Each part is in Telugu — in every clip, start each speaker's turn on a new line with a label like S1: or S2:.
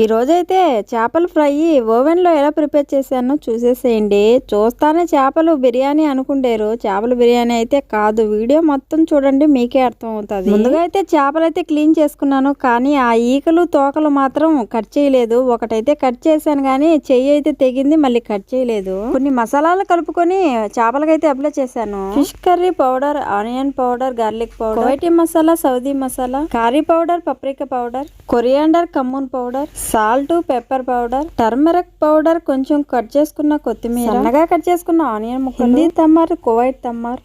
S1: ఈ రోజైతే చేపల ఫ్రై ఓవెన్లో ఎలా ప్రిపేర్ చేశానో చూసేసేయండి. చూస్తానే చేపలు బిర్యానీ అనుకుంటారు, చేపల బిర్యానీ అయితే కాదు. వీడియో మొత్తం చూడండి, మీకే అర్థం అవుతుంది. ముందుగా అయితే చేపలు అయితే క్లీన్ చేసుకున్నాను, కానీ ఆ ఈకలు తోకలు మాత్రం కట్ చేయలేదు. ఒకటైతే కట్ చేశాను కానీ చెయ్యి అయితే తెగింది, మళ్ళీ కట్ చేయలేదు. కొన్ని మసాలాలు కలుపుకొని చేపలకైతే అప్లై చేశాను. Fish curry powder, onion powder, garlic powder, Kuwaiti masala, Saudi masala, curry powder, paprika powder, coriander, cumin powder, salt, pepper powder, turmeric powder, కొంచెం కట్ చేసుకున్న కొత్తిమీర, సన్నగా కట్ చేసుకున్న ఆనియన్ ముక్కలు, హిందీ తమ్మర్, కువైట్ తమ్మర్,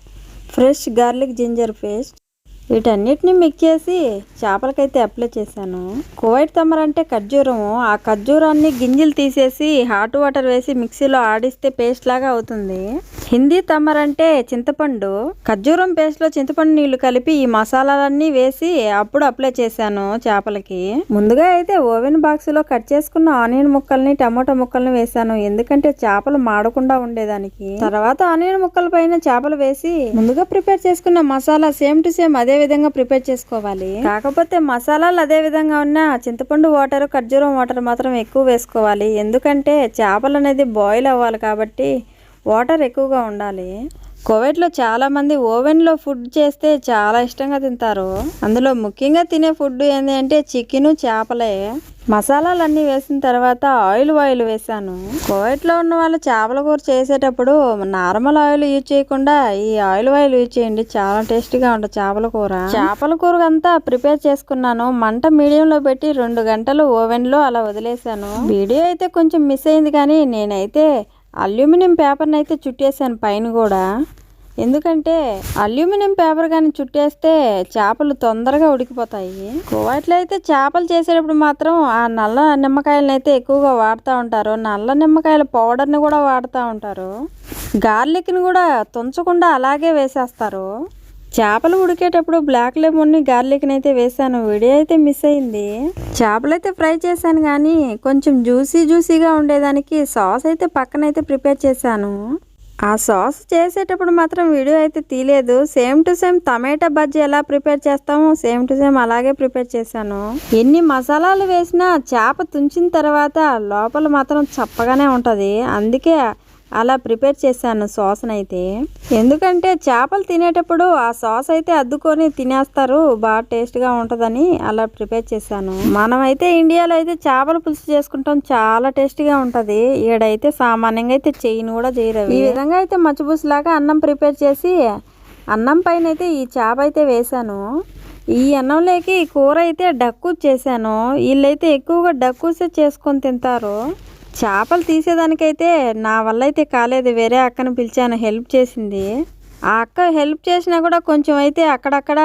S1: ఫ్రెష్ గార్లిక్ జింజర్ పేస్ట్, వీటన్నిటిని మిక్స్ చేసి చేపలకైతే అప్లై చేశాను. కువైట్ తమ్మర్ అంటే ఖర్జూరము. ఆ ఖర్జూరాన్ని గింజలు తీసేసి హాట్ వాటర్ వేసి మిక్సీలో ఆడిస్తే పేస్ట్ లాగా అవుతుంది. హిందీ తమ్మర్ అంటే చింతపండు. ఖర్జూరం పేస్ట్ లో చింతపండు నీళ్లు కలిపి ఈ మసాలాలన్నీ వేసి అప్పుడు అప్లై చేశాను చేపలకి. ముందుగా అయితే ఓవెన్ బాక్స్ లో కట్ చేసుకున్న ఆనియన్ ముక్కల్ని, టమోటా ముక్కల్ని వేసాను, ఎందుకంటే చేపలు మాడకుండా ఉండేదానికి. తర్వాత ఆనియన్ ముక్కల పైన చేపలు వేసి ముందుగా ప్రిపేర్ చేసుకున్న మసాలా సేమ్ టు సేమ్ అదే విధంగా ప్రిపేర్ చేసుకోవాలి. కాకపోతే మసాలాలు అదే విధంగా ఉన్న చింతపండు వాటర్, ఖర్జూరం వాటర్ మాత్రం ఎక్కువ వేసుకోవాలి, ఎందుకంటే చేపలు అనేది బాయిల్ అవ్వాలి కాబట్టి వాటర్ ఎక్కువగా ఉండాలి. కువైట్లో చాలా మంది ఓవెన్లో ఫుడ్ చేస్తే చాలా ఇష్టంగా తింటారు. అందులో ముఖ్యంగా తినే ఫుడ్ ఏంటి అంటే చికెన్, చేపలే. మసాలాలన్నీ వేసిన తర్వాత ఆయిల్ వేసాను. కువైట్లో ఉన్న వాళ్ళు చేపల కూర చేసేటప్పుడు నార్మల్ ఆయిల్ యూజ్ చేయకుండా ఈ ఆయిల్ యూజ్ చేయండి, చాలా టేస్టీగా ఉంటుంది చేపల కూర. చేపల కూర అంతా ప్రిపేర్ చేసుకున్నాను. మంట మీడియంలో పెట్టి 2 గంటలు ఓవెన్లో అలా వదిలేసాను. వీడియో అయితే కొంచెం మిస్ అయింది, కానీ నేనైతే అల్యూమినియం పేపర్ని అయితే చుట్టేసాను పైన కూడా, ఎందుకంటే అల్యూమినియం పేపర్ కానీ చుట్టేస్తే చేపలు తొందరగా ఉడికిపోతాయి. కువైట్లో అయితే చేపలు చేసేటప్పుడు మాత్రం ఆ నల్ల నిమ్మకాయలను అయితే ఎక్కువగా వాడుతూ ఉంటారు. నల్ల నిమ్మకాయల పౌడర్ని కూడా వాడుతూ ఉంటారు. గార్లిక్ని కూడా తుంచకుండా అలాగే వేసేస్తారు. చేపలు ఉడికేటప్పుడు బ్లాక్ లెమన్ని, గార్లిక్ని అయితే వేసాను. వీడియో అయితే మిస్ అయింది. చేపలు అయితే ఫ్రై చేశాను, కానీ కొంచెం జ్యూసీగా ఉండేదానికి సాస్ అయితే పక్కనైతే ప్రిపేర్ చేశాను. ఆ సాస్ చేసేటప్పుడు మాత్రం వీడియో అయితే తీయలేదు. సేమ్ టు సేమ్ టమాటా బజ్జీ ఎలా ప్రిపేర్ చేస్తామో సేమ్ టు సేమ్ అలాగే ప్రిపేర్ చేశాను. ఎన్ని మసాలాలు వేసినా చేప తుంచిన తర్వాత లోపల మాత్రం చప్పగానే ఉంటుంది, అందుకే అలా ప్రిపేర్ చేశాను సాస్ని అయితే. ఎందుకంటే చేపలు తినేటప్పుడు ఆ సాస్ అయితే అద్దుకొని తినేస్తారు, బాగా టేస్ట్గా ఉంటుందని అలా ప్రిపేర్ చేశాను. మనమైతే ఇండియాలో అయితే చేపల పులుసు చేసుకుంటాం, చాలా టేస్టీగా ఉంటుంది. ఈడైతే సామాన్యంగా అయితే చేయను కూడా చేయరు. ఈ విధంగా అయితే మచ్చిపులుసులాగా అన్నం ప్రిపేర్ చేసి అన్నం పైన అయితే ఈ చేప అయితే వేసాను. ఈ అన్నంలోకి కూర అయితే డక్కూస్ చేశాను. వీళ్ళైతే ఎక్కువగా డక్కూసే చేసుకొని తింటారు. చేపలు తీసేదానికైతే నా వల్ల అయితే కాలేదు, వేరే అక్కను పిలిచాను, హెల్ప్ చేసింది. ఆ అక్క హెల్ప్ చేసినా కూడా కొంచెం అయితే అక్కడక్కడ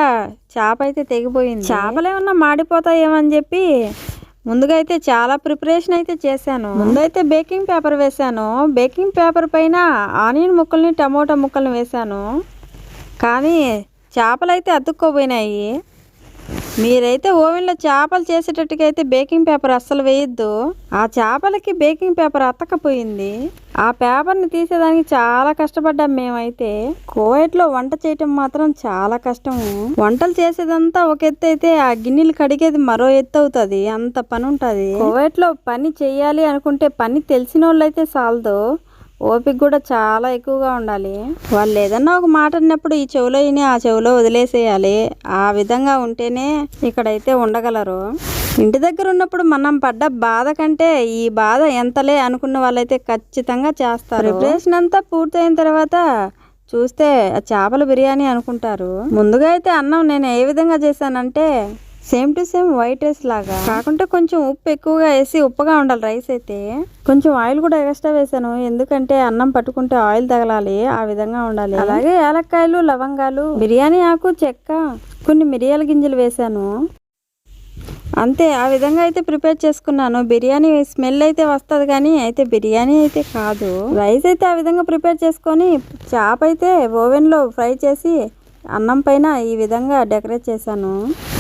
S1: చేప అయితే తెగిపోయింది. చేపలు ఏమన్నా మాడిపోతాయేమని చెప్పి ముందుగా అయితే చాలా ప్రిపరేషన్ అయితే చేశాను. ముందైతే బేకింగ్ పేపర్ వేసాను. బేకింగ్ పేపర్ పైన ఆనియన్ ముక్కల్ని, టమోటా ముక్కల్ని వేసాను, కానీ చేపలు అయితే అతుక్కోపోయినాయి. మీరైతే ఓవెన్లో చేపలు చేసేటట్టుగా అయితే బేకింగ్ పేపర్ అస్సలు వేయొద్దు. ఆ చేపలకి బేకింగ్ పేపర్ అతకపోయింది. ఆ పేపర్ని తీసేదానికి చాలా కష్టపడ్డాం మేమైతే. కువైట్లో వంట చేయటం మాత్రం చాలా కష్టం. వంటలు చేసేదంతా ఒక ఎత్తు అయితే ఆ గిన్నెలు కడిగేది మరో ఎత్తు అవుతుంది, అంత పని ఉంటుంది. కువైట్లో పని చెయ్యాలి అనుకుంటే పని తెలిసిన వాళ్ళు అయితే చాలదు, ఓపిక కూడా చాలా ఎక్కువగా ఉండాలి. వాళ్ళు ఏదన్నా ఒక మాట అన్నప్పుడు ఈ చెవిలో విని ఆ చెవిలో వదిలేసేయాలి. ఆ విధంగా ఉంటేనే ఇక్కడైతే ఉండగలరు. ఇంటి దగ్గర ఉన్నప్పుడు మనం పడ్డ బాధ కంటే ఈ బాధ ఎంతలే అనుకున్న వాళ్ళైతే ఖచ్చితంగా చేస్తారు. ప్రిపరేషన్ అంతా పూర్తయిన తర్వాత చూస్తే చేపల బిర్యానీ అనుకుంటారు. ముందుగా అయితే అన్నం నేను ఏ విధంగా చేశానంటే same to same white rice లాగా కాకుంటే కొంచెం ఉప్పు ఎక్కువగా వేసి, ఉప్పుగా ఉండాలి రైస్ అయితే. కొంచెం ఆయిల్ కూడా ఎక్స్ట్రా వేసాను, ఎందుకంటే అన్నం పట్టుకుంటే ఆయిల్ తగలాలి, ఆ విధంగా ఉండాలి. అలాగే యాలక్కాయలు, లవంగాలు, బిర్యానీ ఆకు, చెక్క, కొన్ని మిరియాల గింజలు వేసాను. అంతే, ఆ విధంగా అయితే ప్రిపేర్ చేసుకున్నాను. బిర్యానీ స్మెల్ అయితే వస్తుంది, కానీ అయితే బిర్యానీ అయితే కాదు. రైస్ అయితే ఆ విధంగా ప్రిపేర్ చేసుకొని చేప అయితే ఓవెన్లో ఫ్రై చేసి అన్నం పైన ఈ విధంగా డెకరేట్ చేశాను.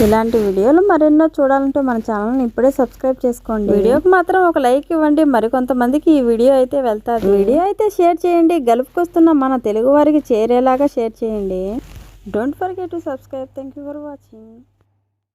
S1: ఇలాంటి వీడియోలు మరెన్నో చూడాలంటే మన ఛానల్ని ఇప్పుడే సబ్స్క్రైబ్ చేసుకోండి. వీడియోకి మాత్రం ఒక లైక్ ఇవ్వండి, మరికొంతమందికి ఈ వీడియో అయితే వెళ్తారు. వీడియో అయితే షేర్ చేయండి, గలుపుకొస్తున్న మన తెలుగు వారికి చేరేలాగా షేర్ చేయండి. Don't forget to subscribe. Thank you for watching.